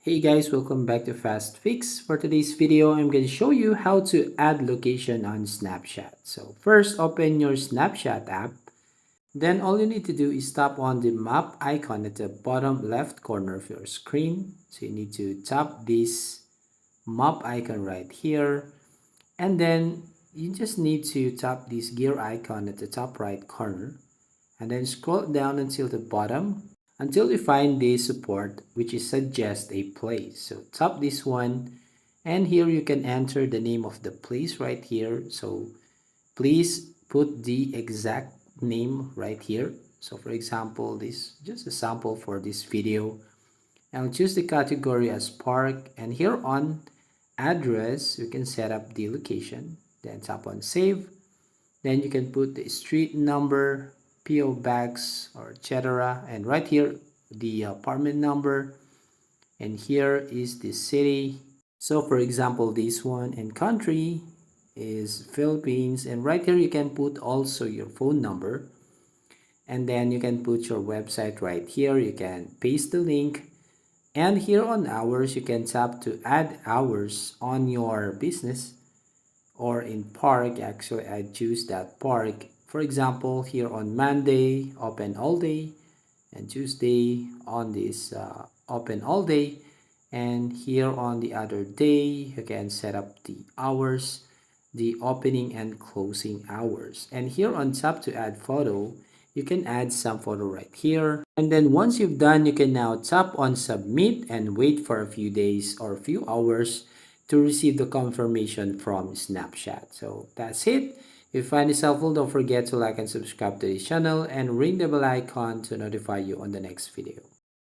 Hey guys, welcome back to Fast Fix. For today's video, I'm going to show you how to add location on Snapchat. So first, open your Snapchat app. Then all you need to do is tap on the map icon at the bottom left corner of your screen. So you need to tap this map icon right here. And then you just need to tap this gear icon at the top right corner. And then scroll down until the bottom until you find the support, which is suggest a place. So tap this one, and here you can enter the name of the place right here. So please put the exact name right here. So for example, this just a sample for this video. I'll choose the category as park, and here on address you can set up the location, then tap on save. Then you can put the street number, PO box, or etc. And right here the apartment number, and here is the city. So for example, this one, and country is Philippines, and right here you can put also your phone number, and then you can put your website right here. You can paste the link, and here on hours you can tap to add hours on your business or in park. Actually, I choose that park. For example, here on Monday, open all day, and Tuesday on this open all day, and here on the other day you can set up the hours, the opening and closing hours. And here on top to add photo, you can add some photo right here. And then once you've done, you can now tap on submit and wait for a few days or a few hours to receive the confirmation from Snapchat. So that's it. If you find this helpful, don't forget to like and subscribe to this channel and ring the bell icon to notify you on the next video.